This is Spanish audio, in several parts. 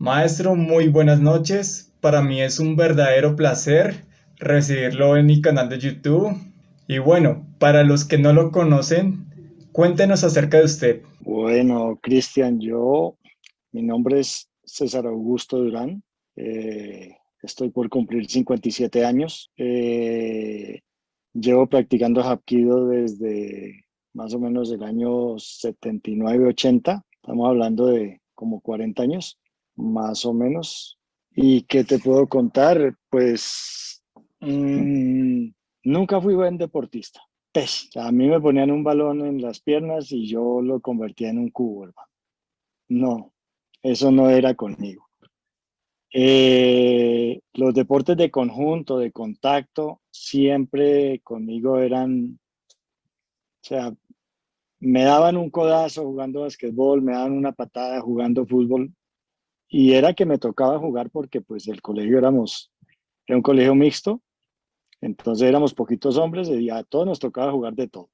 Maestro, muy buenas noches. Para mí es un verdadero placer recibirlo en mi canal de YouTube. Y bueno, para los que no lo conocen, cuéntenos acerca de usted. Bueno, Cristian, mi nombre es César Augusto Durán. Estoy por cumplir 57 años. Llevo practicando Hapkido desde más o menos el año 79-80. Estamos hablando de como 40 años, más o menos. ¿Y qué te puedo contar? Pues nunca fui buen deportista. O sea, a mí me ponían un balón en las piernas y yo lo convertía en un cubo, hermano. No, eso no era conmigo. Los deportes de conjunto, de contacto, siempre conmigo eran, o sea, me daban un codazo jugando basquetbol, me daban una patada jugando fútbol y era que me tocaba jugar porque pues el colegio era un colegio mixto, entonces éramos poquitos hombres y a todos nos tocaba jugar de todo.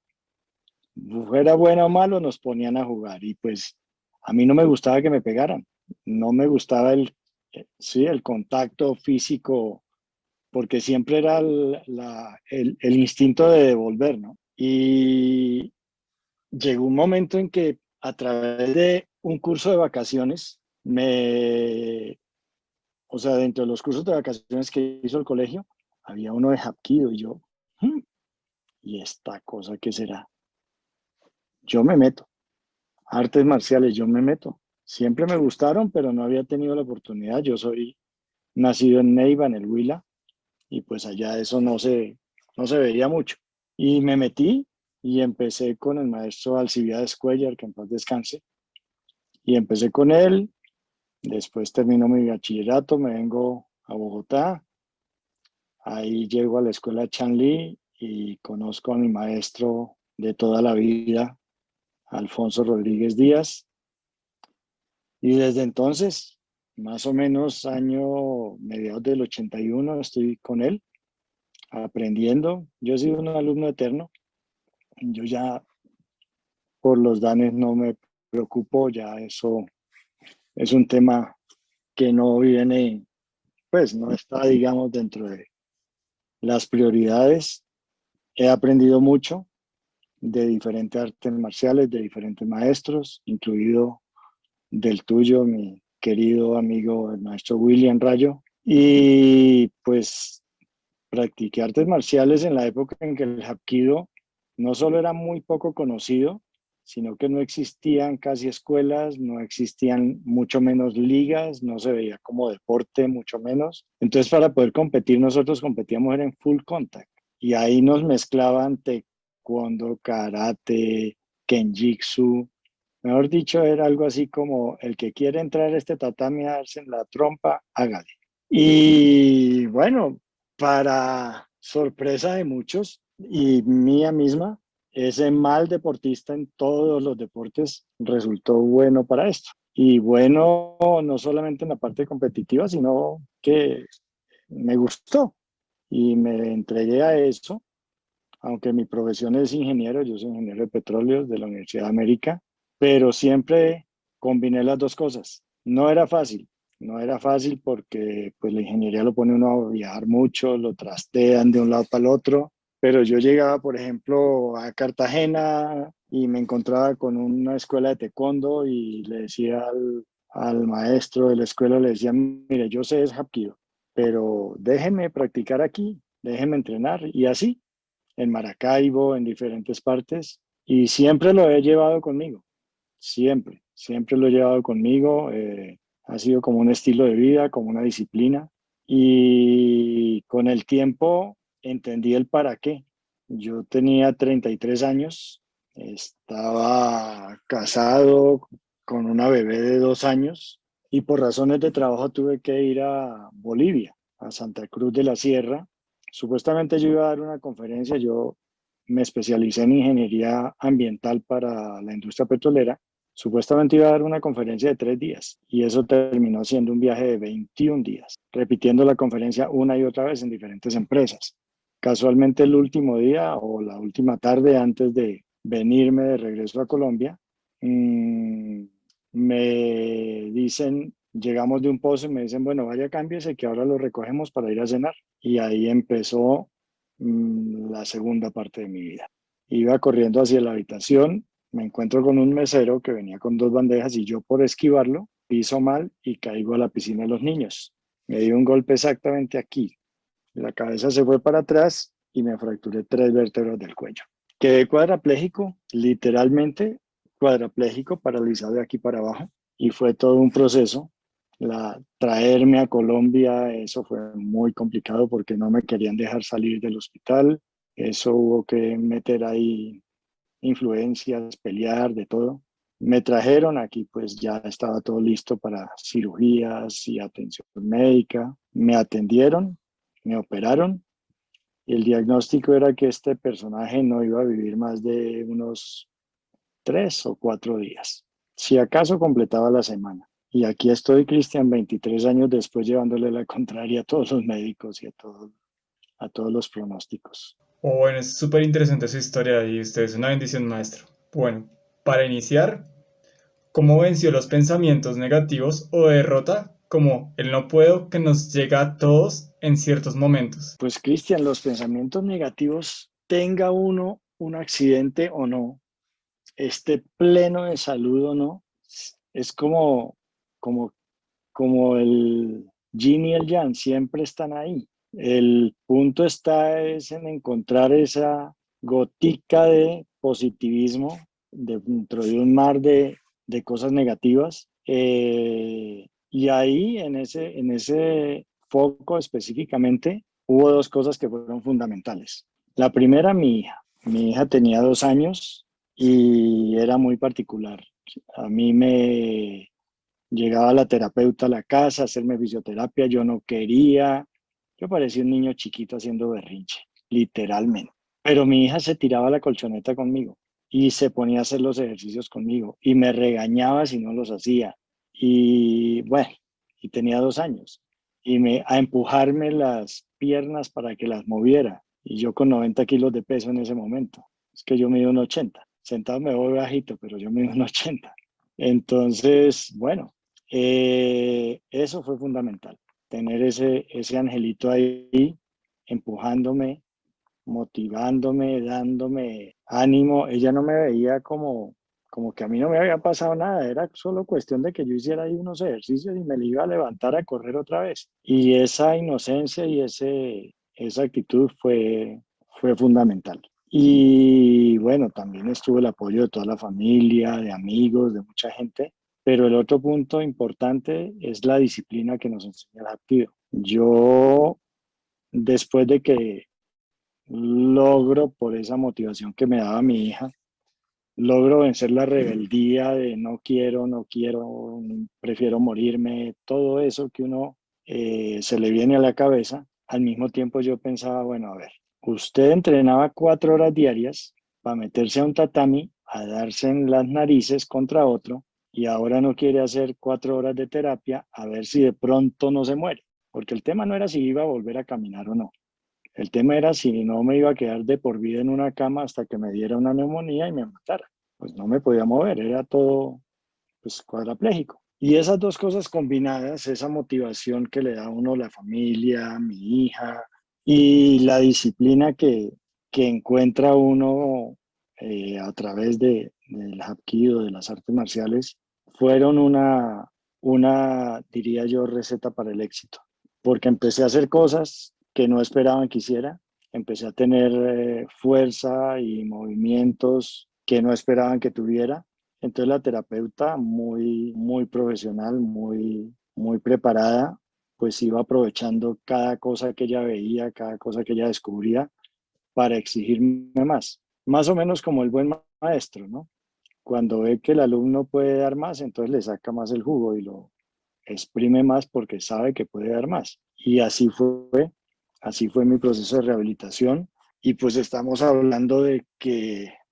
Fuera bueno o malo, nos ponían a jugar y pues a mí no me gustaba que me pegaran, no me gustaba sí, el contacto físico, porque siempre era el instinto de devolver, ¿no? Y llegó un momento en que a través de un curso de vacaciones, o sea, dentro de los cursos de vacaciones que hizo el colegio, había uno de Hapkido y yo, "Hmm, ¿y esta cosa qué será? Yo me meto. Artes marciales, yo me meto. Siempre me gustaron, pero no había tenido la oportunidad. Yo soy nacido en Neiva, en el Huila, y pues allá eso no se veía mucho. Y me metí y empecé con el maestro Alcibiades Cuellar, que en paz descanse, y empecé con él. Después termino mi bachillerato, me vengo a Bogotá, ahí llego a la escuela Chanli y conozco a mi maestro de toda la vida, Alfonso Rodríguez Díaz. Y desde entonces, más o menos año mediados del 81, estoy con él aprendiendo. Yo he sido un alumno eterno. Yo ya por los danes no me preocupo, ya eso es un tema que no viene, pues no está, digamos, dentro de las prioridades. He aprendido mucho de diferentes artes marciales, de diferentes maestros, incluido del tuyo, mi querido amigo, el maestro William Rayo. Y pues practiqué artes marciales en la época en que el Hapkido no solo era muy poco conocido, sino que no existían casi escuelas, no existían mucho menos ligas, no se veía como deporte, mucho menos. Entonces, para poder competir, nosotros competíamos era en full contact. Y ahí nos mezclaban taekwondo, karate, kenjutsu. Mejor dicho, era algo así como el que quiere entrar a este tatami a darse en la trompa, hágale. Y bueno, para sorpresa de muchos y mía misma, ese mal deportista en todos los deportes resultó bueno para esto. Y bueno, no solamente en la parte competitiva, sino que me gustó y me entregué a eso, aunque mi profesión es ingeniero, yo soy ingeniero de petróleo de la Universidad de América, pero siempre combiné las dos cosas. No era fácil, no era fácil porque pues la ingeniería lo pone uno a viajar mucho, lo trastean de un lado para el otro, pero yo llegaba, por ejemplo, a Cartagena y me encontraba con una escuela de taekwondo y le decía al maestro de la escuela, le decía, mire, yo sé es Hapkido, pero déjeme practicar aquí, déjeme entrenar y así en Maracaibo, en diferentes partes, y siempre lo he llevado conmigo, siempre lo he llevado conmigo. Ha sido como un estilo de vida, como una disciplina, y con el tiempo entendí el para qué. Yo tenía 33 años, estaba casado con una bebé de 2 años y por razones de trabajo tuve que ir a Bolivia, a Santa Cruz de la Sierra. Supuestamente yo iba a dar una conferencia, yo me especialicé en ingeniería ambiental para la industria petrolera. Supuestamente iba a dar una conferencia de 3 días y eso terminó siendo un viaje de 21 días, repitiendo la conferencia una y otra vez en diferentes empresas. Casualmente el último día o la última tarde antes de venirme de regreso a Colombia, mmm, me dicen Llegamos de un pozo y me dicen, bueno, vaya, cámbiese que ahora lo recogemos para ir a cenar. Y ahí empezó la segunda parte de mi vida. Iba corriendo hacia la habitación, me encuentro con un mesero que venía con dos bandejas y yo por esquivarlo piso mal y caigo a la piscina de los niños. Me dio un golpe exactamente aquí. La cabeza se fue para atrás y me fracturé 3 vértebras del cuello. Quedé cuadrapléjico, literalmente cuadrapléjico, paralizado de aquí para abajo, y fue todo un proceso. Traerme a Colombia, eso fue muy complicado porque no me querían dejar salir del hospital. Eso hubo que meter ahí influencias, pelear, de todo. Me trajeron aquí, pues ya estaba todo listo para cirugías y atención médica. Me atendieron, me operaron y el diagnóstico era que este personaje no iba a vivir más de unos 3 o 4 días. Si acaso completaba la semana. Y aquí estoy, Cristian, 23 años después, llevándole la contraria a todos los médicos y a todos los pronósticos. Bueno, es súper interesante su historia y usted es una bendición, maestro. Bueno, para iniciar, ¿cómo venció los pensamientos negativos o derrota como el no puedo que nos llega a todos en ciertos momentos? Pues, Cristian, los pensamientos negativos, tenga uno un accidente o no, esté pleno de salud o no, es como, como el yin y el yang, siempre están ahí. El punto está es en encontrar esa gotica de positivismo dentro de un mar de cosas negativas. Y ahí, en ese foco específicamente, hubo dos cosas que fueron fundamentales. La primera, mi hija. Mi hija tenía 2 años y era muy particular. A mí me llegaba la terapeuta a la casa a hacerme fisioterapia, yo no quería, yo parecía un niño chiquito haciendo berrinche, literalmente. Pero mi hija se tiraba a la colchoneta conmigo y se ponía a hacer los ejercicios conmigo y me regañaba si no los hacía. Y bueno, y tenía 2 años. A empujarme las piernas para que las moviera. Y yo con 90 kilos de peso en ese momento. Es que yo mido un 80. Sentado me voy bajito, pero yo mido un 80. Entonces, bueno, eso fue fundamental, tener ese angelito ahí empujándome, motivándome, dándome ánimo. Ella no me veía como que a mí no me había pasado nada, era solo cuestión de que yo hiciera ahí unos ejercicios y me le iba a levantar a correr otra vez. Y esa inocencia y esa actitud fue fundamental. Y bueno, también estuvo el apoyo de toda la familia, de amigos, de mucha gente. Pero el otro punto importante es la disciplina que nos enseña el Hapkido. Yo, después de que logro, por esa motivación que me daba mi hija, logro vencer la rebeldía de no quiero, no quiero, prefiero morirme, todo eso que uno se le viene a la cabeza. Al mismo tiempo yo pensaba, bueno, a ver, usted entrenaba 4 horas diarias para meterse a un tatami, a darse en las narices contra otro, y ahora no quiere hacer 4 horas de terapia a ver si de pronto no se muere. Porque el tema no era si iba a volver a caminar o no. El tema era si no me iba a quedar de por vida en una cama hasta que me diera una neumonía y me matara. Pues no me podía mover, era todo pues cuadrapléjico. Y esas dos cosas combinadas, esa motivación que le da a uno la familia, mi hija, y la disciplina que encuentra uno a través del Hapkido, de las artes marciales, fueron diría yo, receta para el éxito. Porque empecé a hacer cosas que no esperaban que hiciera, empecé a tener fuerza y movimientos que no esperaban que tuviera. Entonces la terapeuta, muy, muy profesional, muy, muy preparada, pues iba aprovechando cada cosa que ella veía, cada cosa que ella descubría para exigirme más. Más o menos como el buen maestro, ¿no? Cuando ve que el alumno puede dar más, entonces le saca más el jugo y lo exprime más porque sabe que puede dar más. Y así fue mi proceso de rehabilitación. Y pues estamos hablando de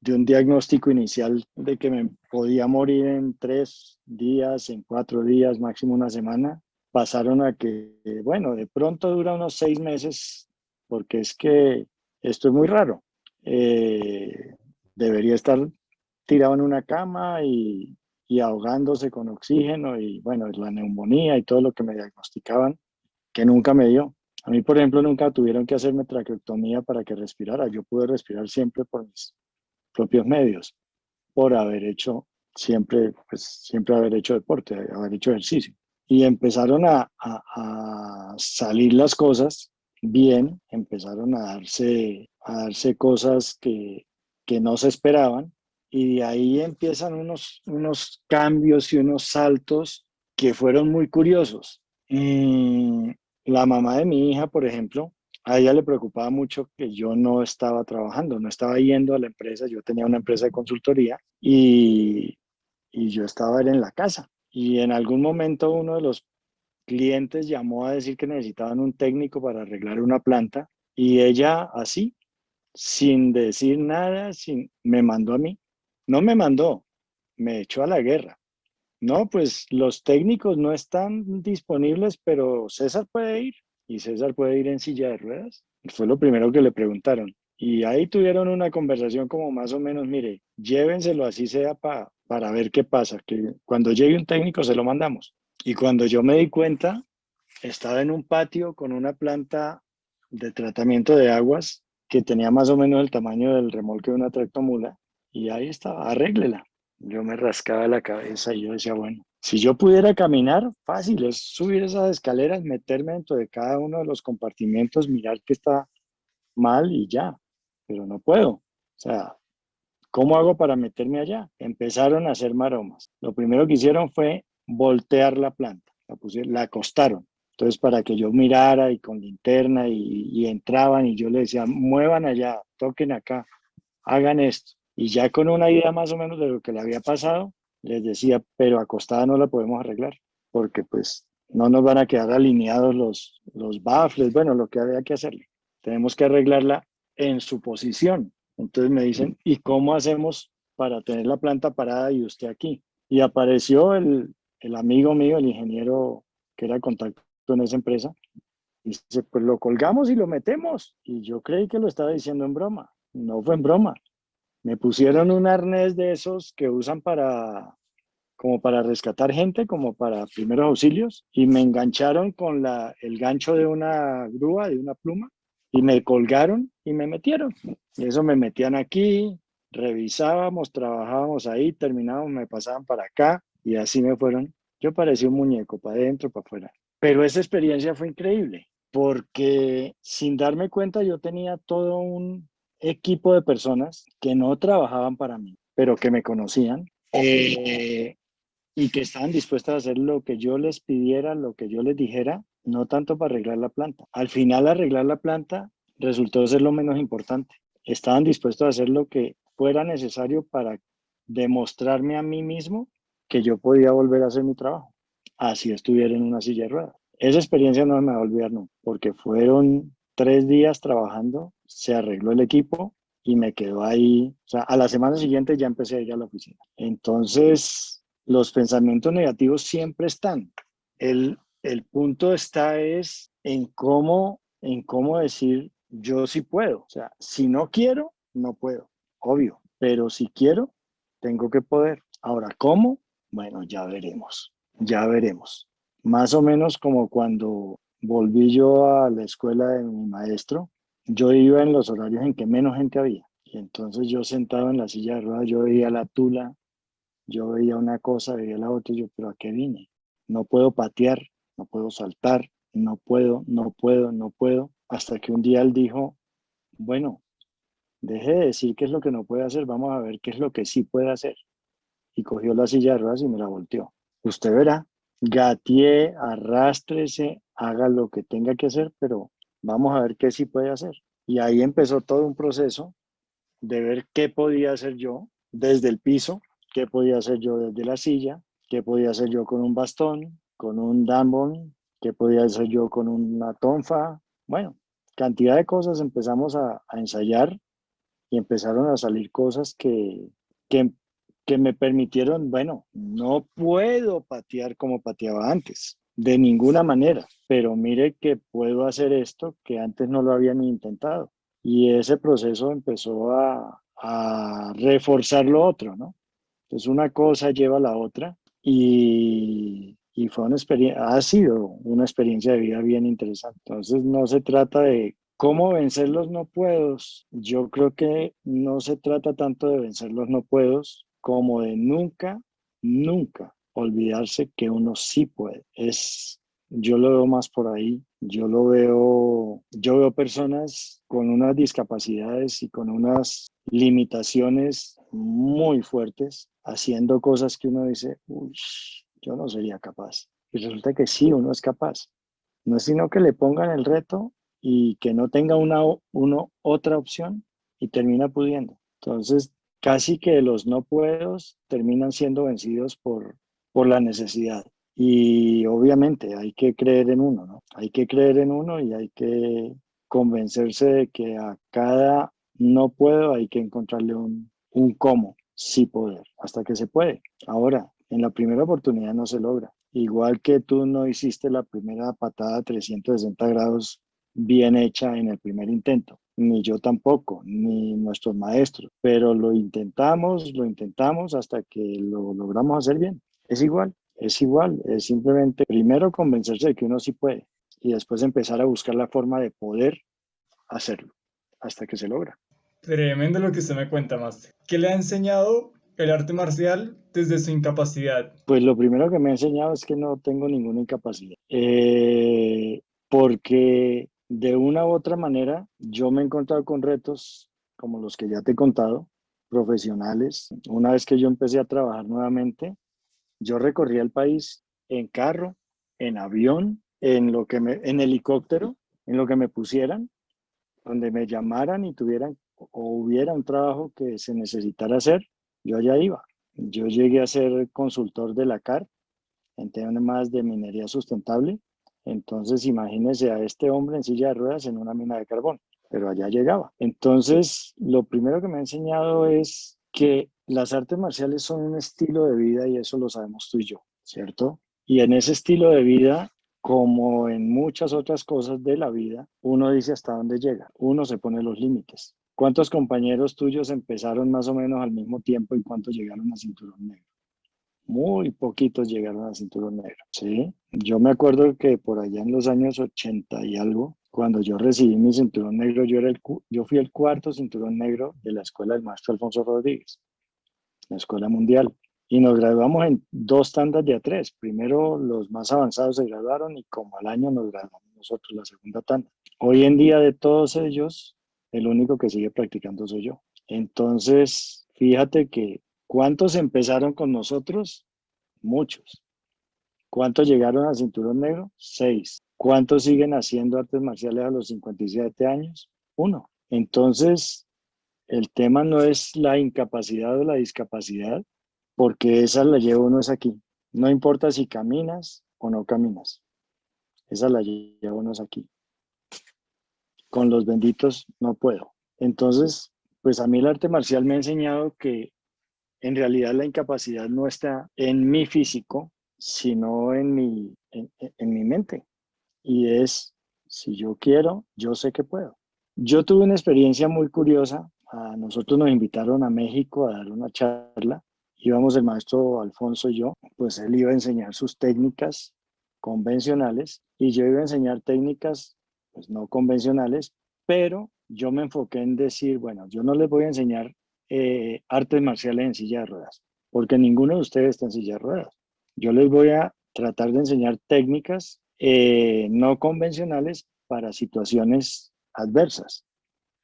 un diagnóstico inicial de que me podía morir en 3 días, en 4 días, máximo una semana. Pasaron a que, bueno, de pronto dura unos 6 meses, porque es que esto es muy raro. Debería estar tirado en una cama y ahogándose con oxígeno y bueno, la neumonía y todo lo que me diagnosticaban, que nunca me dio. A mí, por ejemplo, nunca tuvieron que hacerme traqueotomía para que respirara. Yo pude respirar siempre por mis propios medios, por haber hecho siempre, pues siempre haber hecho deporte, haber hecho ejercicio. Y empezaron a salir las cosas bien, empezaron a darse cosas que no se esperaban. Y de ahí empiezan unos cambios y unos saltos que fueron muy curiosos. La mamá de mi hija, por ejemplo, a ella le preocupaba mucho que yo no estaba trabajando, no estaba yendo a la empresa. Yo tenía una empresa de consultoría y yo estaba en la casa. Y en algún momento uno de los clientes llamó a decir que necesitaban un técnico para arreglar una planta y ella así, sin decir nada, me mandó a mí. No me mandó, me echó a la guerra. No, pues los técnicos no están disponibles, pero César puede ir y César puede ir en silla de ruedas. Fue lo primero que le preguntaron. Y ahí tuvieron una conversación como más o menos, mire, llévenselo así sea para ver qué pasa, que cuando llegue un técnico se lo mandamos. Y cuando yo me di cuenta, estaba en un patio con una planta de tratamiento de aguas que tenía más o menos el tamaño del remolque de una tractomula y ahí estaba, arréglela. Yo me rascaba la cabeza y yo decía, bueno, si yo pudiera caminar, fácil, es subir esas escaleras, meterme dentro de cada uno de los compartimentos, mirar que está mal y ya, pero no puedo. O sea, ¿cómo hago para meterme allá? Empezaron a hacer maromas. Lo primero que hicieron fue voltear la planta, la acostaron. Entonces, para que yo mirara y con linterna y entraban y yo les decía, muevan allá, toquen acá, hagan esto. Y ya con una idea más o menos de lo que le había pasado, les decía, pero acostada no la podemos arreglar, porque pues no nos van a quedar alineados los baffles, bueno, lo que había que hacerle. Tenemos que arreglarla en su posición. Entonces me dicen, ¿y cómo hacemos para tener la planta parada y usted aquí? Y apareció el amigo mío, el ingeniero que era contacto en esa empresa, y dice, pues lo colgamos y lo metemos. Y yo creí que lo estaba diciendo en broma. No fue en broma. Me pusieron un arnés de esos que usan como para rescatar gente, como para primeros auxilios, y me engancharon con el gancho de una grúa, de una pluma, y me colgaron y me metieron. Y eso me metían aquí, revisábamos, trabajábamos ahí, terminábamos, me pasaban para acá, y así me fueron. Yo parecía un muñeco, para adentro, para afuera. Pero esa experiencia fue increíble, porque sin darme cuenta yo tenía todo un equipo de personas que no trabajaban para mí, pero que me conocían. Y que estaban dispuestas a hacer lo que yo les pidiera, lo que yo les dijera, no tanto para arreglar la planta. Al final, arreglar la planta resultó ser lo menos importante. Estaban dispuestos a hacer lo que fuera necesario para demostrarme a mí mismo que yo podía volver a hacer mi trabajo, así estuviera en una silla de ruedas. Esa experiencia no me va a olvidar nunca, porque fueron 3 días trabajando, se arregló el equipo y me quedó ahí. O sea, a la semana siguiente ya empecé a ir a la oficina. Entonces, los pensamientos negativos siempre están. El punto está es en cómo decir yo sí puedo. O sea, si no quiero, no puedo, obvio, pero si quiero, tengo que poder. Ahora, ¿cómo? Bueno, ya veremos, ya veremos. Más o menos como cuando volví yo a la escuela de mi maestro, yo iba en los horarios en que menos gente había. Y entonces yo sentado en la silla de ruedas, yo veía la tula, yo veía una cosa, veía la otra, y yo, pero ¿a qué vine? No puedo patear, no puedo saltar, no puedo, no puedo, no puedo. Hasta que un día él dijo, bueno, deje de decir qué es lo que no puede hacer, vamos a ver qué es lo que sí puede hacer. Y cogió la silla de ruedas y me la volteó. Usted verá, gatee, arrástrese, haga lo que tenga que hacer, pero vamos a ver qué sí puede hacer. Y ahí empezó todo un proceso de ver qué podía hacer yo desde el piso, qué podía hacer yo desde la silla, qué podía hacer yo con un bastón, con un dambon, qué podía hacer yo con una tonfa. Bueno, cantidad de cosas empezamos a ensayar y empezaron a salir cosas que, que me permitieron, bueno, no puedo patear como pateaba antes, de ninguna manera, pero mire que puedo hacer esto que antes no lo había ni intentado. Y ese proceso empezó a reforzar lo otro, ¿no? Entonces una cosa lleva a la otra y fue una experiencia, ha sido una experiencia de vida bien interesante. Entonces no se trata de cómo vencer los no puedos. Yo creo que no se trata tanto de vencer los no puedos como de nunca, nunca olvidarse que uno sí puede. Yo lo veo más por ahí. Yo veo personas con unas discapacidades y con unas limitaciones muy fuertes, haciendo cosas que uno dice, uy, yo no sería capaz. Y resulta que sí, uno es capaz. No es sino que le pongan el reto y que no tenga otra opción y termina pudiendo. Entonces, casi que los no puedos terminan siendo vencidos por la necesidad. Y obviamente hay que creer en uno, ¿no? Hay que creer en uno y hay que convencerse de que a cada no puedo hay que encontrarle un cómo, sí poder, hasta que se puede. Ahora, en la primera oportunidad no se logra. Igual que tú no hiciste la primera patada a 360 grados bien hecha en el primer intento, ni yo tampoco, ni nuestros maestros, pero lo intentamos hasta que lo logramos hacer bien. Es igual, es simplemente primero convencerse de que uno sí puede y después empezar a buscar la forma de poder hacerlo hasta que se logra. Tremendo lo que usted me cuenta, Master. ¿Qué le ha enseñado el arte marcial desde su incapacidad? Pues lo primero que me ha enseñado es que no tengo ninguna incapacidad, porque de una u otra manera yo me he encontrado con retos como los que ya te he contado, profesionales. Una vez que yo empecé a trabajar nuevamente, yo recorría el país en carro, en avión, en helicóptero, en lo que me pusieran, donde me llamaran y tuvieran o hubiera un trabajo que se necesitara hacer, yo allá iba. Yo llegué a ser consultor de la CAR en temas de minería sustentable. Entonces, imagínese a este hombre en silla de ruedas en una mina de carbón, pero allá llegaba. Entonces, lo primero que me ha enseñado es que las artes marciales son un estilo de vida y eso lo sabemos tú y yo, ¿cierto? Y en ese estilo de vida, como en muchas otras cosas de la vida, uno dice hasta dónde llega, uno se pone los límites. ¿Cuántos compañeros tuyos empezaron más o menos al mismo tiempo y cuántos llegaron a cinturón negro? Muy poquitos llegaron a cinturón negro, ¿sí? Yo me acuerdo que por allá en los años 80 y algo, cuando yo recibí mi cinturón negro, yo fui el cuarto cinturón negro de la escuela del maestro Alfonso Rodríguez, la escuela mundial. Y nos graduamos en dos tandas de a tres. Primero los más avanzados se graduaron y como al año nos graduamos nosotros la segunda tanda. Hoy en día de todos ellos, el único que sigue practicando soy yo. Entonces, fíjate que ¿cuántos empezaron con nosotros? Muchos. ¿Cuántos llegaron al cinturón negro? 6. ¿Cuántos siguen haciendo artes marciales a los 57 años? Uno. Entonces, el tema no es la incapacidad o la discapacidad, porque esa la lleva uno es aquí. No importa si caminas o no caminas, esa la lleva uno es aquí. Con los benditos no puedo. Entonces, pues a mí el arte marcial me ha enseñado que en realidad la incapacidad no está en mi físico, sino en mi mente. Y es, si yo quiero, yo sé que puedo. Yo tuve una experiencia muy curiosa. A nosotros nos invitaron a México a dar una charla. Íbamos el maestro Alfonso y yo, pues él iba a enseñar sus técnicas convencionales y yo iba a enseñar técnicas pues no convencionales, pero yo me enfoqué en decir, bueno, yo no les voy a enseñar artes marciales en silla de ruedas, porque ninguno de ustedes está en silla de ruedas. Yo les voy a tratar de enseñar técnicas no convencionales para situaciones adversas.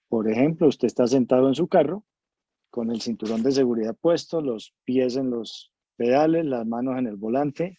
Por ejemplo, usted está sentado en su carro con el cinturón de seguridad puesto, los pies en los pedales, las manos en el volante,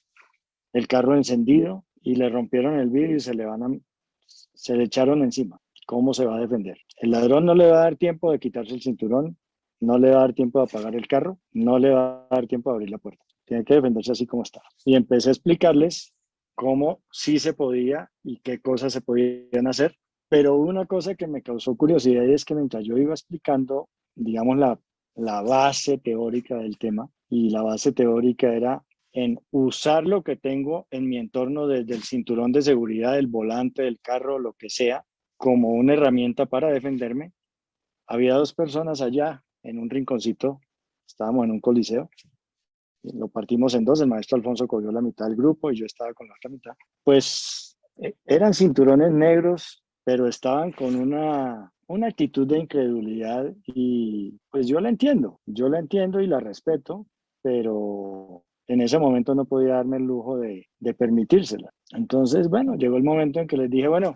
el carro encendido y le rompieron el vidrio y se le echaron encima. ¿Cómo se va a defender? El ladrón no le va a dar tiempo de quitarse el cinturón, no le va a dar tiempo de apagar el carro, no le va a dar tiempo de abrir la puerta. Tiene que defenderse así como está. Y empecé a explicarles cómo sí se podía y qué cosas se podían hacer. Pero una cosa que me causó curiosidad es que mientras yo iba explicando, digamos, la base teórica del tema, y la base teórica era en usar lo que tengo en mi entorno, desde el cinturón de seguridad, del volante, del carro, lo que sea, como una herramienta para defenderme. Había dos personas allá en un rinconcito, estábamos en un coliseo, lo partimos en dos, el maestro Alfonso cogió la mitad del grupo y yo estaba con la otra mitad. Pues eran cinturones negros, pero estaban con una actitud de incredulidad y pues yo la entiendo y la respeto, pero en ese momento no podía darme el lujo de permitírsela. Entonces, bueno, llegó el momento en que les dije, bueno,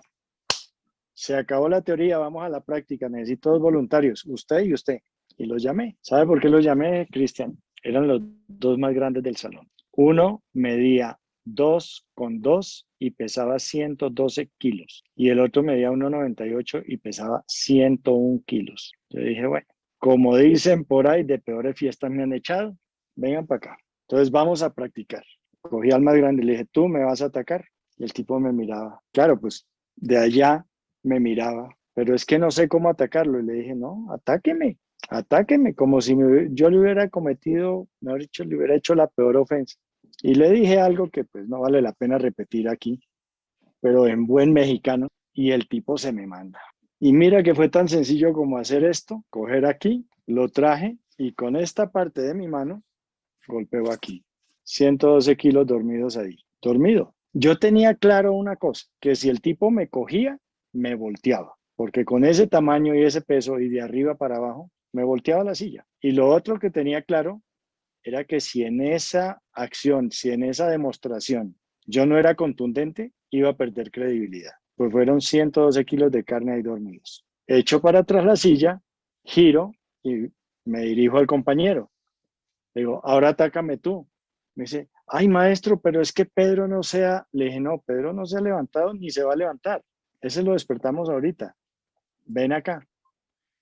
se acabó la teoría, vamos a la práctica, necesito dos voluntarios, usted y usted. Y los llamé. ¿Sabe por qué los llamé, Cristian? Eran los dos más grandes del salón. Uno medía 2,2 y pesaba 112 kilos. Y el otro medía 1,98 y pesaba 101 kilos. Yo dije, bueno, como dicen por ahí, de peores fiestas me han echado, vengan para acá. Entonces vamos a practicar. Cogí al más grande y le dije, tú me vas a atacar. Y el tipo me miraba. Claro, pues de allá me miraba, pero es que no sé cómo atacarlo. Y le dije, no, atáqueme, como si yo le hubiera cometido, mejor dicho, le hubiera hecho la peor ofensa. Y le dije algo que pues no vale la pena repetir aquí, pero en buen mexicano, y el tipo se me manda. Y mira que fue tan sencillo como hacer esto, coger aquí, lo traje y con esta parte de mi mano golpeo aquí. 112 kilos dormidos ahí, dormido. Yo tenía claro una cosa, que si el tipo me cogía, me volteaba, porque con ese tamaño y ese peso y de arriba para abajo, me volteaba la silla. Y lo otro que tenía claro era que si en esa acción, si en esa demostración yo no era contundente, iba a perder credibilidad. Pues fueron 112 kilos de carne ahí dormidos. Echo para atrás la silla, giro y me dirijo al compañero. Le digo, ahora atácame tú. Me dice, ay maestro, pero es que Pedro no sea. Le dije, no, Pedro no se ha levantado ni se va a levantar. Ese lo despertamos ahorita. Ven acá.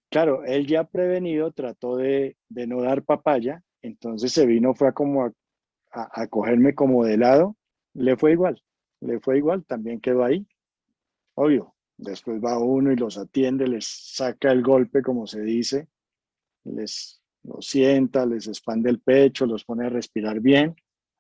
Claro, él ya prevenido trató de no dar papaya, entonces se vino, fue a como a cogerme como de lado. Le fue igual, también quedó ahí. Obvio, después va uno y los atiende, les saca el golpe, como se dice, les los sienta, les expande el pecho, los pone a respirar bien,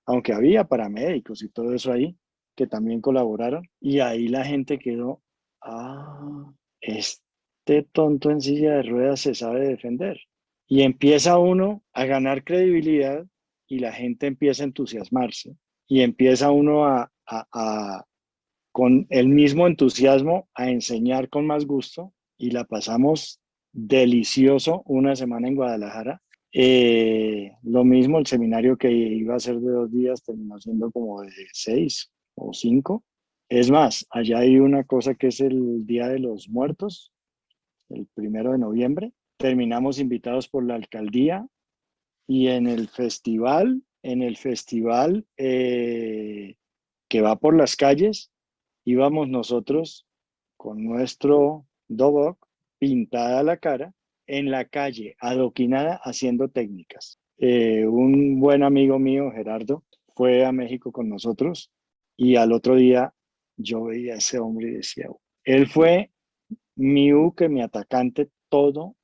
aunque había paramédicos y todo eso ahí que también colaboraron. Y ahí la gente quedó, ah, este tonto en silla de ruedas se sabe defender. Y empieza uno a ganar credibilidad y la gente empieza a entusiasmarse y empieza uno con el mismo entusiasmo a enseñar con más gusto y la pasamos delicioso una semana en Guadalajara. Lo mismo el seminario que iba a ser de 2 días terminó siendo como de 6 o 5. Es más, allá hay una cosa que es el Día de los Muertos, el 1 de noviembre. Terminamos invitados por la alcaldía y en el festival que va por las calles, íbamos nosotros con nuestro Dobok pintada la cara en la calle, adoquinada, haciendo técnicas. Un buen amigo mío, Gerardo, fue a México con nosotros y al otro día yo veía a ese hombre y decía, él fue mi atacante todo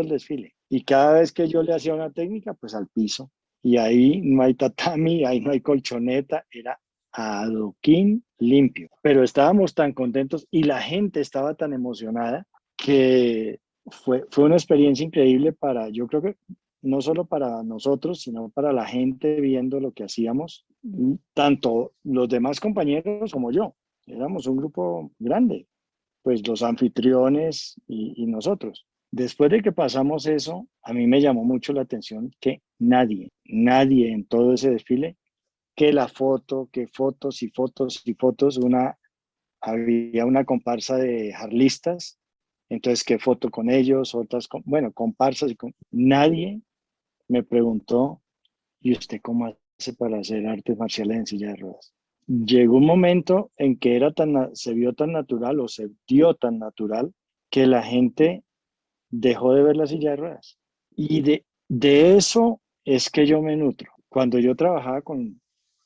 el desfile. Y cada vez que yo le hacía una técnica, pues al piso. Y ahí no hay tatami, ahí no hay colchoneta, era adoquín limpio. Pero estábamos tan contentos y la gente estaba tan emocionada que fue una experiencia increíble para, yo creo que no solo para nosotros, sino para la gente viendo lo que hacíamos, tanto los demás compañeros como yo. Éramos un grupo grande, pues los anfitriones y nosotros. Después de que pasamos eso, a mí me llamó mucho la atención que nadie en todo ese desfile, que la foto, que fotos y fotos y fotos, había una comparsa de jarlistas, entonces qué foto con ellos, otras, bueno, comparsas, nadie me preguntó, ¿y usted cómo hace para hacer artes marciales en silla de ruedas? Llegó un momento en que se vio tan natural o se dio tan natural que la gente dejó de ver la silla de ruedas. Y de eso es que yo me nutro. Cuando yo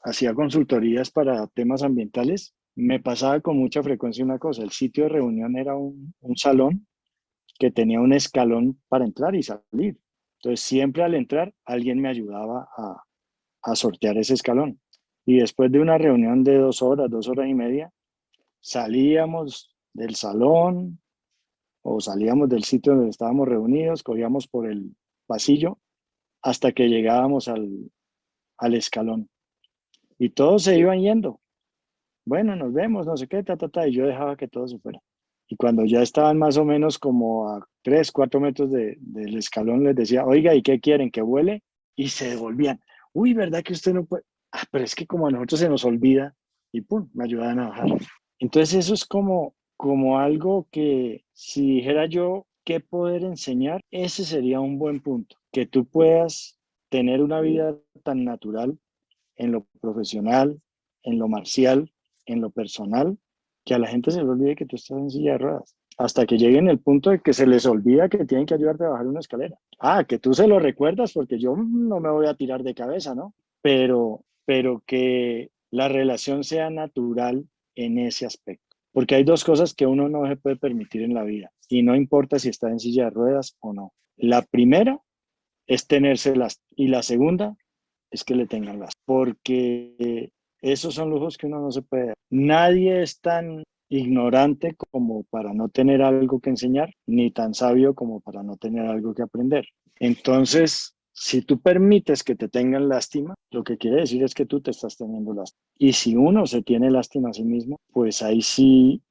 hacía consultorías para temas ambientales, me pasaba con mucha frecuencia una cosa. El sitio de reunión era un salón que tenía un escalón para entrar y salir. Entonces, siempre al entrar, alguien me ayudaba a sortear ese escalón. Y después de una reunión de 2 horas, 2 horas y media, salíamos del salón o salíamos del sitio donde estábamos reunidos, cogíamos por el pasillo hasta que llegábamos al escalón. Y todos se iban yendo. Bueno, nos vemos, no sé qué, y yo dejaba que todos se fueran. Y cuando ya estaban más o menos como a 3, 4 metros del escalón, les decía, oiga, ¿y qué quieren? ¿Que vuele? Y se devolvían. Uy, ¿verdad que usted no puede? Ah, pero es que como a nosotros se nos olvida, y pum, me ayudaban a bajar. Entonces eso es como algo que si dijera yo qué poder enseñar, ese sería un buen punto. Que tú puedas tener una vida tan natural en lo profesional, en lo marcial, en lo personal, que a la gente se le olvide que tú estás en silla de ruedas. Hasta que lleguen el punto de que se les olvida que tienen que ayudarte a bajar una escalera. Ah, que tú se lo recuerdas porque yo no me voy a tirar de cabeza, ¿no? Pero que la relación sea natural en ese aspecto. Porque hay dos cosas que uno no se puede permitir en la vida y no importa si está en silla de ruedas o no. La primera es tenérselas y la segunda es que le tengan las, porque esos son lujos que uno no se puede dar. Nadie es tan ignorante como para no tener algo que enseñar, ni tan sabio como para no tener algo que aprender. Entonces, si tú permites que te tengan lástima, lo que quiere decir es que tú te estás teniendo lástima. Y si uno se tiene lástima a sí mismo, pues ahí sí,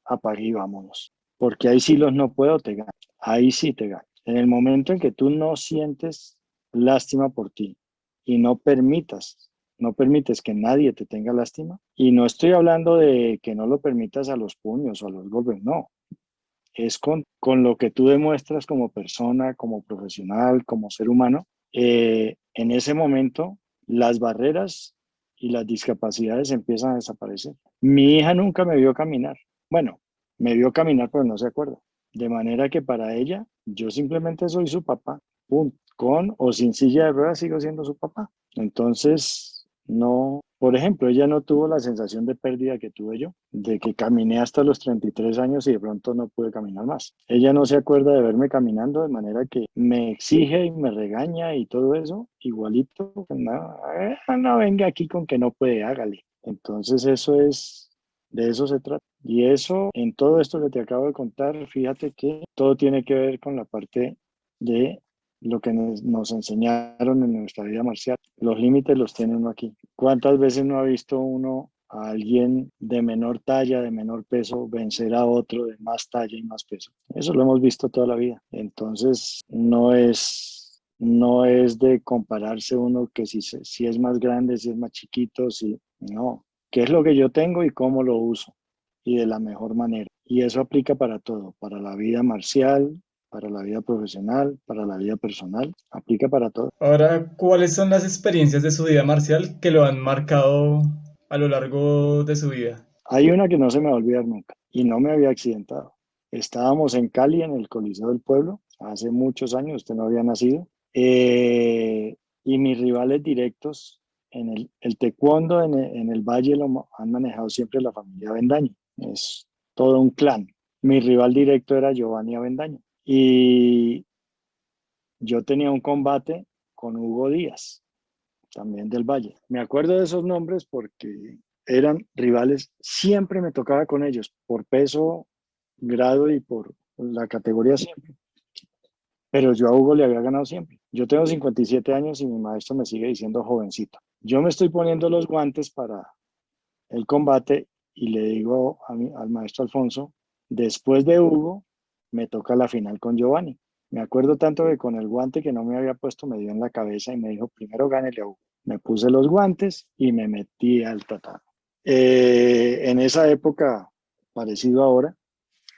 apague y vámonos. Porque ahí sí los no puedo te ganan. Ahí sí te ganan. En el momento en que tú no sientes lástima por ti, y no permites que nadie te tenga lástima. Y no estoy hablando de que no lo permitas a los puños o a los golpes, no. Es con lo que tú demuestras como persona, como profesional, como ser humano. En ese momento, las barreras y las discapacidades empiezan a desaparecer. Mi hija nunca me vio caminar. Bueno, me vio caminar, pero no se acuerda. De manera que para ella, yo simplemente soy su papá. Punto. Con o sin silla de ruedas sigo siendo su papá. Entonces, no, por ejemplo, ella no tuvo la sensación de pérdida que tuve yo, de que caminé hasta los 33 años y de pronto no pude caminar más. Ella no se acuerda de verme caminando, de manera que me exige y me regaña y todo eso, igualito. No, no venga aquí con que no puede, hágale. Entonces, de eso se trata. Y eso, en todo esto que te acabo de contar, fíjate que todo tiene que ver con la parte de lo que nos enseñaron en nuestra vida marcial. Los límites los tiene uno aquí. ¿Cuántas veces no ha visto uno a alguien de menor talla, de menor peso, vencer a otro de más talla y más peso? Eso lo hemos visto toda la vida. Entonces, no es de compararse uno que si es más grande, si es más chiquito, si no. ¿Qué es lo que yo tengo y cómo lo uso? Y de la mejor manera. Y eso aplica para todo, para la vida marcial, para la vida profesional, para la vida personal, aplica para todo. Ahora, ¿cuáles son las experiencias de su vida marcial que lo han marcado a lo largo de su vida? Hay una que no se me va a olvidar nunca y no me había accidentado. Estábamos en Cali, en el Coliseo del Pueblo, hace muchos años, usted no había nacido, y mis rivales directos en el taekwondo en el Valle han manejado siempre la familia Avendaño. Es todo un clan. Mi rival directo era Giovanni Avendaño. Y yo tenía un combate con Hugo Díaz, también del Valle. Me acuerdo de esos nombres porque eran rivales, siempre me tocaba con ellos, por peso, grado y por la categoría siempre. Pero yo a Hugo le había ganado siempre. Yo tengo 57 años y mi maestro me sigue diciendo jovencito. Yo me estoy poniendo los guantes para el combate y le digo al maestro Alfonso, después de Hugo, me toca la final con Giovanni. Me acuerdo tanto que con el guante que no me había puesto me dio en la cabeza y me dijo, primero gánele a Hugo. Me puse los guantes y me metí al tatami. En esa época, parecido ahora,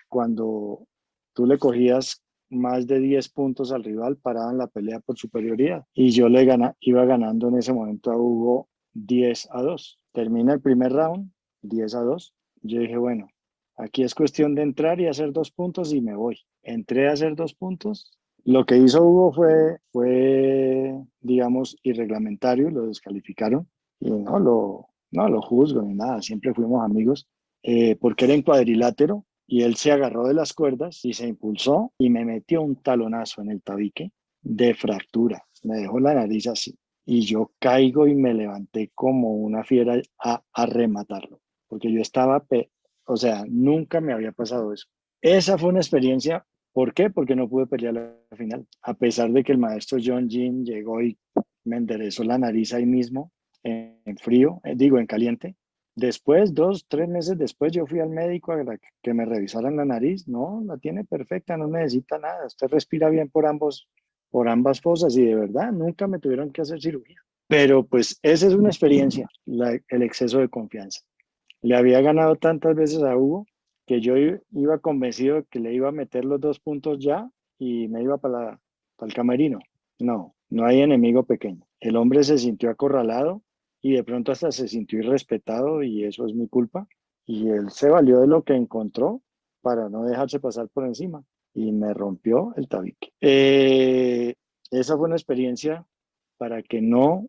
cuando tú le cogías más de 10 puntos al rival, paraban la pelea por superioridad. Y yo iba ganando en ese momento a Hugo 10-2. Termina el primer round, 10-2. Yo dije, bueno, aquí es cuestión de entrar y hacer 2 puntos y me voy. Entré a hacer 2 puntos. Lo que hizo Hugo fue digamos, irreglamentario, lo descalificaron y no lo juzgo ni nada, siempre fuimos amigos, porque era en cuadrilátero y él se agarró de las cuerdas y se impulsó y me metió un talonazo en el tabique de fractura, me dejó la nariz así y yo caigo y me levanté como una fiera a rematarlo, porque yo estaba, o sea, nunca me había pasado eso. Esa fue una experiencia. ¿Por qué? Porque no pude pelear la final, a pesar de que el maestro John Jean llegó y me enderezó la nariz ahí mismo, en frío, digo, en caliente. Después, 2, 3 meses después, yo fui al médico que me revisaran la nariz. No, la tiene perfecta, no necesita nada. Usted respira bien por ambas fosas y de verdad nunca me tuvieron que hacer cirugía. Pero pues esa es una experiencia, el exceso de confianza. Le había ganado tantas veces a Hugo que yo iba convencido de que le iba a meter los 2 puntos ya y me iba para el camerino. No, no hay enemigo pequeño. El hombre se sintió acorralado y de pronto hasta se sintió irrespetado y eso es mi culpa. Y él se valió de lo que encontró para no dejarse pasar por encima y me rompió el tabique. Esa fue una experiencia para que no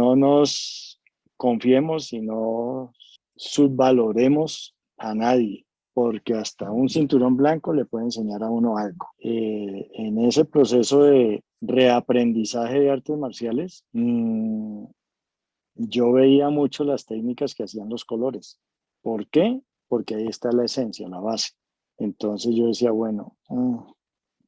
nos confiemos y no subvaloremos a nadie, porque hasta un cinturón blanco le puede enseñar a uno algo. En ese proceso de reaprendizaje de artes marciales, yo veía mucho las técnicas que hacían los colores. ¿Por qué? Porque ahí está la esencia, la base. Entonces yo decía, bueno,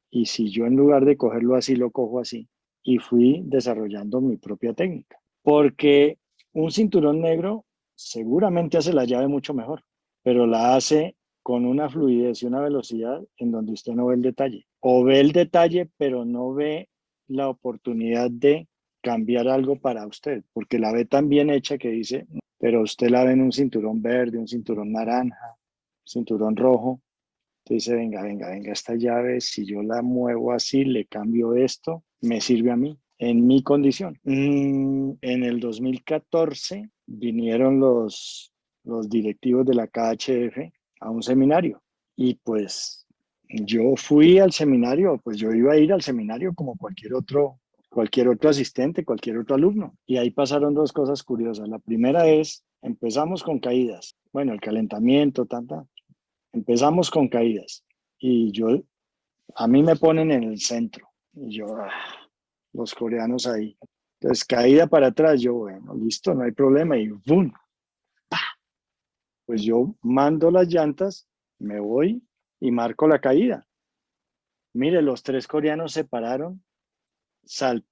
y si yo en lugar de cogerlo así, lo cojo así. Y fui desarrollando mi propia técnica. Porque un cinturón negro seguramente hace la llave mucho mejor, pero la hace con una fluidez y una velocidad en donde usted no ve el detalle. O ve el detalle, pero no ve la oportunidad de cambiar algo para usted, porque la ve tan bien hecha que dice, pero usted la ve en un cinturón verde, un cinturón naranja, un cinturón rojo. Entonces dice, venga, venga, venga, esta llave, si yo la muevo así, le cambio esto, me sirve a mí, en mi condición. En el 2014 vinieron los directivos de la KHF a un seminario y pues yo fui al seminario, pues yo iba a ir al seminario como cualquier otro asistente, cualquier otro alumno. Y ahí pasaron 2 cosas curiosas. La primera es, empezamos con caídas. Bueno, el calentamiento, tanta. Empezamos con caídas y a mí me ponen en el centro y yo, los coreanos ahí. Entonces, caída para atrás, yo, bueno, listo, no hay problema y ¡boom! Pues yo mando las llantas, me voy y marco la caída. Mire, los 3 coreanos se pararon,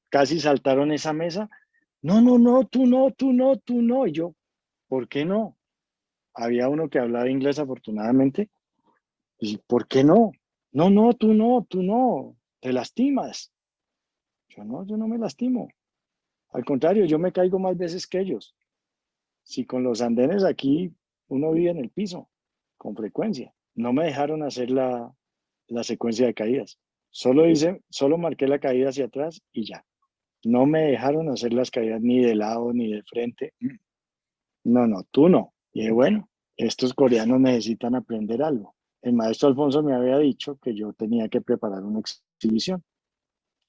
casi saltaron esa mesa. No, no, no, tú no, tú no, tú no. Y yo, ¿por qué no? Había uno que hablaba inglés afortunadamente. ¿Y por qué no? No, no, tú no, te lastimas. Yo no me lastimo. Al contrario, yo me caigo más veces que ellos. Si con los andenes aquí uno vive en el piso, con frecuencia. No me dejaron hacer la secuencia de caídas. Solo marqué la caída hacia atrás y ya. No me dejaron hacer las caídas ni de lado ni de frente. No, no, tú no. Y dije, bueno, estos coreanos necesitan aprender algo. El maestro Alfonso me había dicho que yo tenía que preparar una exhibición.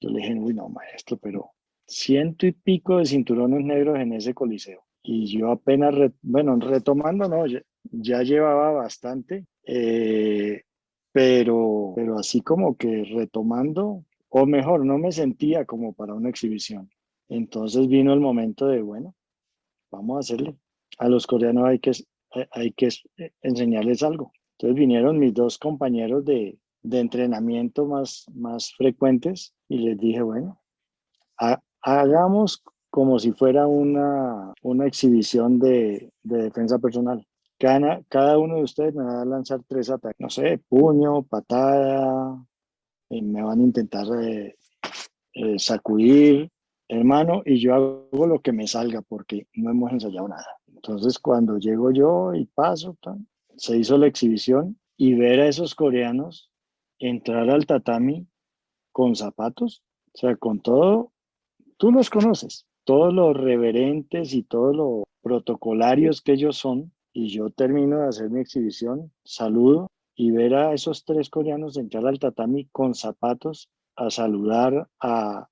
Yo le dije, uy, no, maestro, pero 100 y pico de cinturones negros en ese coliseo. Y yo apenas, bueno, retomando, no, ya llevaba bastante, pero así como que retomando, o mejor, no me sentía como para una exhibición. Entonces vino el momento de, bueno, vamos a hacerle. A los coreanos hay que enseñarles algo. Entonces vinieron mis 2 compañeros de entrenamiento más frecuentes y les dije, bueno, hagamos como si fuera una exhibición de defensa personal. Cada uno de ustedes me va a lanzar 3 ataques, no sé, puño, patada, me van a intentar sacudir, hermano, y yo hago lo que me salga porque no hemos ensayado nada. Entonces, cuando llego yo y paso, se hizo la exhibición y ver a esos coreanos entrar al tatami con zapatos, o sea, con todo, tú los conoces, todos los reverentes y todos los protocolarios que ellos son, y yo termino de hacer mi exhibición, saludo y ver a esos 3 coreanos entrar al tatami con zapatos a saludar, a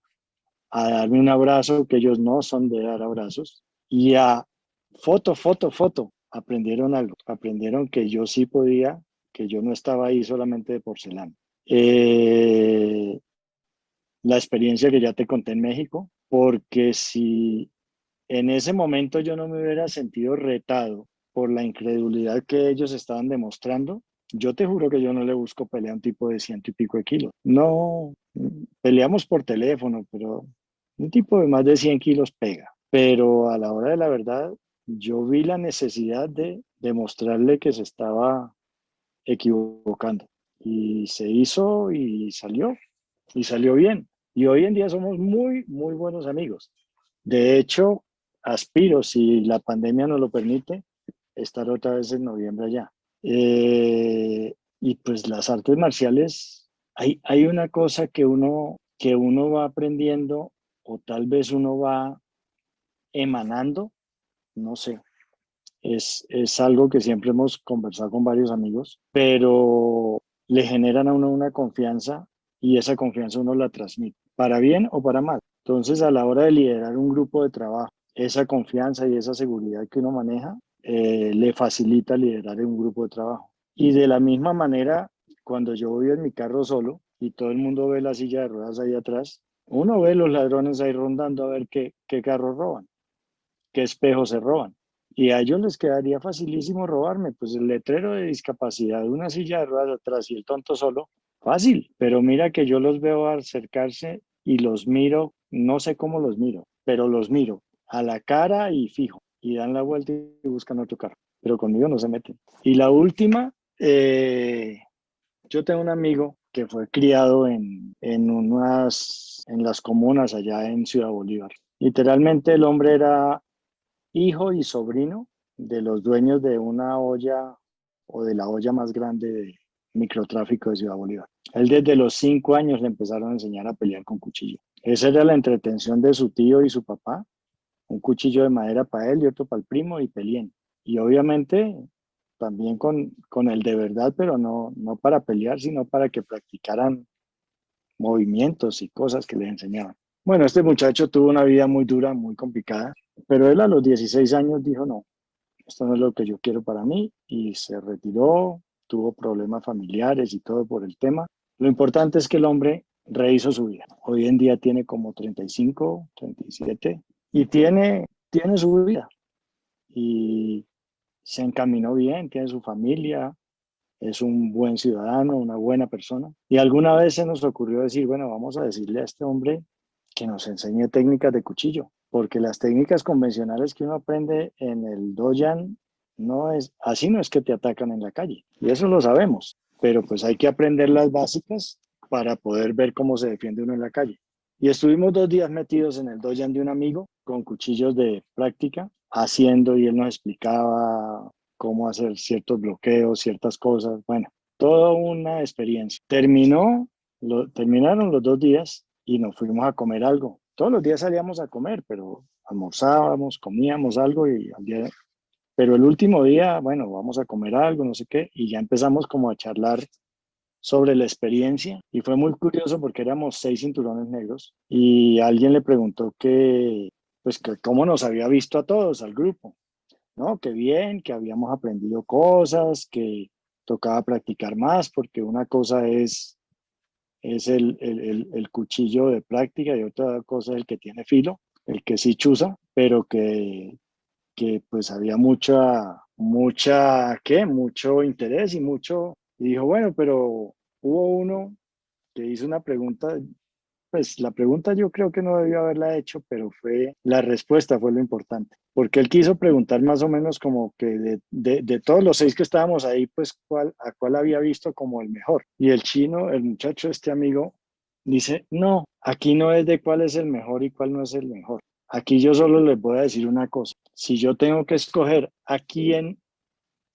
darme un abrazo, que ellos no son de dar abrazos, y a foto, foto, foto. Aprendieron algo, aprendieron que yo sí podía, que yo no estaba ahí solamente de porcelana. Eh, la experiencia que ya te conté en México, porque si en ese momento yo no me hubiera sentido retado por la incredulidad que ellos estaban demostrando, yo te juro que yo no le busco pelea a un tipo de 100 y pico de kilos. No, peleamos por teléfono, pero Un tipo de más de 100 kilos pega, pero a la hora de la verdad, yo vi la necesidad de demostrarle que se estaba equivocando. Y se hizo y salió bien. Y hoy en día somos muy, muy buenos amigos. De hecho, aspiro, si la pandemia nos lo permite, estar otra vez en noviembre allá. Y pues las artes marciales, hay una cosa que uno va aprendiendo o tal vez uno va emanando, no sé, es algo que siempre hemos conversado con varios amigos, pero le generan a uno una confianza y esa confianza uno la transmite, para bien o para mal. Entonces, a la hora de liderar un grupo de trabajo, esa confianza y esa seguridad que uno maneja le facilita liderar un grupo de trabajo. Y de la misma manera, cuando yo voy en mi carro solo y todo el mundo ve la silla de ruedas ahí atrás, uno ve los ladrones ahí rondando a ver qué carro roban, qué espejos se roban. Y a ellos les quedaría facilísimo robarme, pues el letrero de discapacidad, una silla de ruedas atrás y el tonto solo, fácil. Pero mira que yo los veo acercarse y los miro, no sé cómo los miro, pero los miro a la cara y fijo, y dan la vuelta y buscan otro carro. Pero conmigo no se meten. Y la última, yo tengo un amigo que fue criado en las comunas allá en Ciudad Bolívar. Literalmente el hombre era hijo y sobrino de los dueños de una olla o de la olla más grande de microtráfico de Ciudad Bolívar. Él desde los 5 años le empezaron a enseñar a pelear con cuchillo. Esa era la entretención de su tío y su papá, un cuchillo de madera para él y otro para el primo y peleen. Y obviamente también con el de verdad, pero no para pelear, sino para que practicaran movimientos y cosas que les enseñaban. Bueno, este muchacho tuvo una vida muy dura, muy complicada, pero él a los 16 años dijo, no, esto no es lo que yo quiero para mí y se retiró, tuvo problemas familiares y todo por el tema. Lo importante es que el hombre rehizo su vida. Hoy en día tiene como 35, 37 y tiene su vida y se encaminó bien, tiene su familia, es un buen ciudadano, una buena persona. Y alguna vez se nos ocurrió decir, bueno, vamos a decirle a este hombre que nos enseñe técnicas de cuchillo, porque las técnicas convencionales que uno aprende en el dojan no es, así no es que te atacan en la calle, y eso lo sabemos, pero pues hay que aprender las básicas para poder ver cómo se defiende uno en la calle. Y estuvimos 2 días metidos en el dojan de un amigo con cuchillos de práctica, haciendo y él nos explicaba cómo hacer ciertos bloqueos, ciertas cosas. Bueno, toda una experiencia. Terminaron los 2 días y nos fuimos a comer algo. Todos los días salíamos a comer, pero almorzábamos, comíamos algo pero el último día, bueno, vamos a comer algo, no sé qué, y ya empezamos como a charlar sobre la experiencia y fue muy curioso porque éramos 6 cinturones negros y alguien le preguntó pues que cómo nos había visto a todos, al grupo. No, que bien, que habíamos aprendido cosas, que tocaba practicar más, porque una cosa es el cuchillo de práctica y otra cosa es el que tiene filo, el que sí chuza, pero que pues había mucho interés y dijo, bueno, pero hubo uno que hizo una pregunta. Pues la pregunta yo creo que no debió haberla hecho, pero la respuesta fue lo importante, porque él quiso preguntar más o menos como que de todos los 6 que estábamos ahí, pues a cuál había visto como el mejor. Y el chino, el muchacho, este amigo, dice, no, aquí no es de cuál es el mejor y cuál no es el mejor. Aquí yo solo les voy a decir una cosa, si yo tengo que escoger a quién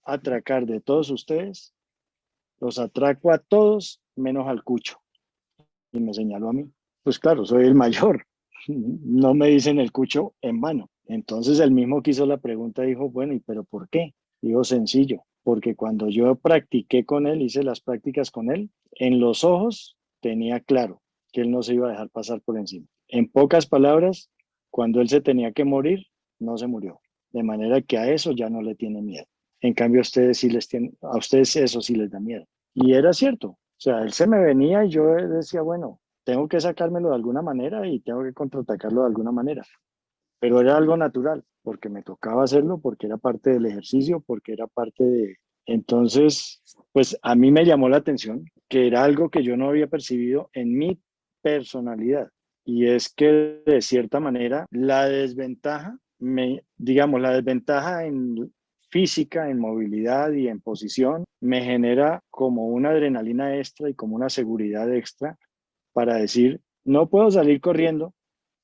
atracar de todos ustedes, los atraco a todos menos al cucho. Y me señaló a mí. Pues claro, soy el mayor. No me dicen el cucho en vano. Entonces el mismo que hizo la pregunta dijo, bueno, ¿y pero por qué? Dijo sencillo, porque cuando yo practiqué con él, hice las prácticas con él, en los ojos tenía claro que él no se iba a dejar pasar por encima. En pocas palabras, cuando él se tenía que morir, no se murió. De manera que a eso ya no le tiene miedo. En cambio, a ustedes eso sí les da miedo. Y era cierto. O sea, él se me venía y yo decía, bueno, tengo que sacármelo de alguna manera y tengo que contraatacarlo de alguna manera. Pero era algo natural, porque me tocaba hacerlo, porque era parte del ejercicio, porque era parte de... Entonces, pues a mí me llamó la atención que era algo que yo no había percibido en mi personalidad. y es que de cierta manera la desventaja, digamos, la desventaja en física, en movilidad y en posición me genera como una adrenalina extra y como una seguridad extra para decir, no puedo salir corriendo,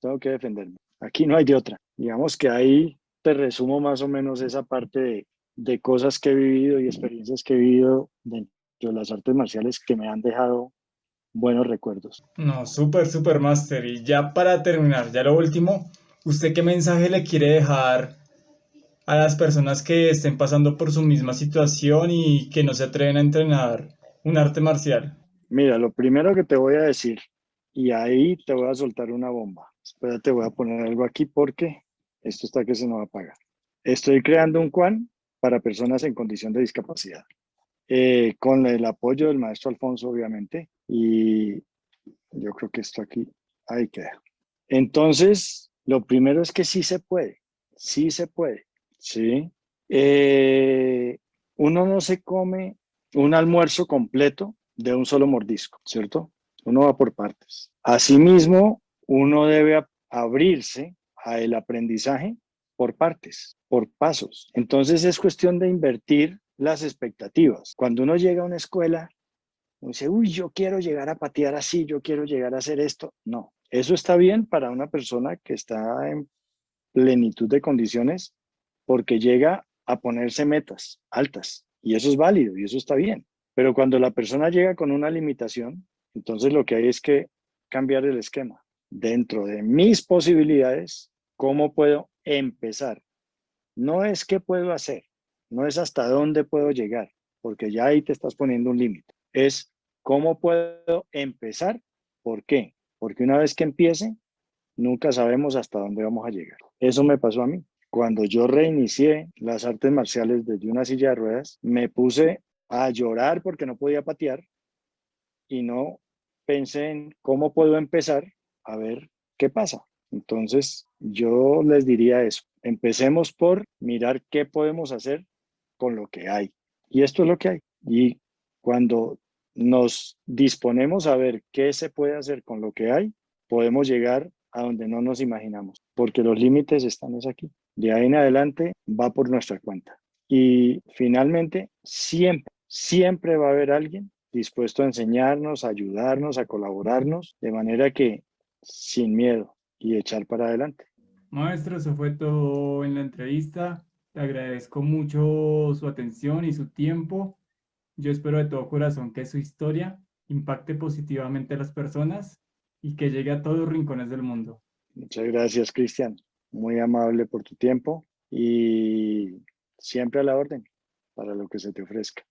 tengo que defenderme. Aquí no hay de otra. Digamos que ahí te resumo más o menos esa parte de cosas que he vivido y experiencias que he vivido dentro de las artes marciales que me han dejado buenos recuerdos. No, súper, súper máster. Y ya para terminar, ya lo último, ¿usted qué mensaje le quiere dejar a las personas que estén pasando por su misma situación y que no se atreven a entrenar un arte marcial? Mira, lo primero que te voy a decir, y ahí te voy a soltar una bomba. Espérate, voy a poner algo aquí porque esto está que se nos va a apagar. Estoy creando un Quan para personas en condición de discapacidad, con el apoyo del maestro Alfonso, obviamente, y yo creo que esto aquí, ahí queda. Entonces, lo primero es que sí se puede, ¿sí? Eh, Uno no se come un almuerzo completo de un solo mordisco, ¿cierto? Uno va por partes. Asimismo, uno debe abrirse a el aprendizaje por partes, por pasos. Entonces es cuestión de invertir las expectativas. Cuando uno llega a una escuela, uno dice, uy, yo quiero llegar a patear así, yo quiero llegar a hacer esto. No, eso está bien para una persona que está en plenitud de condiciones porque llega a ponerse metas altas y eso es válido y eso está bien. Pero cuando la persona llega con una limitación, entonces lo que hay es que cambiar el esquema. Dentro de mis posibilidades, ¿cómo puedo empezar? No es qué puedo hacer, no es hasta dónde puedo llegar, porque ya ahí te estás poniendo un límite. Es cómo puedo empezar. ¿Por qué? Porque una vez que empiece, nunca sabemos hasta dónde vamos a llegar. Eso me pasó a mí. Cuando yo reinicié las artes marciales desde una silla de ruedas, me puse a llorar porque no podía patear y no pensé en cómo puedo empezar a ver qué pasa. Entonces, yo les diría eso. Empecemos por mirar qué podemos hacer con lo que hay. Y esto es lo que hay. Y cuando nos disponemos a ver qué se puede hacer con lo que hay, podemos llegar a donde no nos imaginamos, porque los límites están es aquí. De ahí en adelante va por nuestra cuenta. Y finalmente, siempre va a haber alguien dispuesto a enseñarnos, a ayudarnos, a colaborarnos, de manera que sin miedo y echar para adelante. Maestro, eso fue todo en la entrevista. Le agradezco mucho su atención y su tiempo. Yo espero de todo corazón que su historia impacte positivamente a las personas y que llegue a todos los rincones del mundo. Muchas gracias, Cristian. Muy amable por tu tiempo y siempre a la orden para lo que se te ofrezca.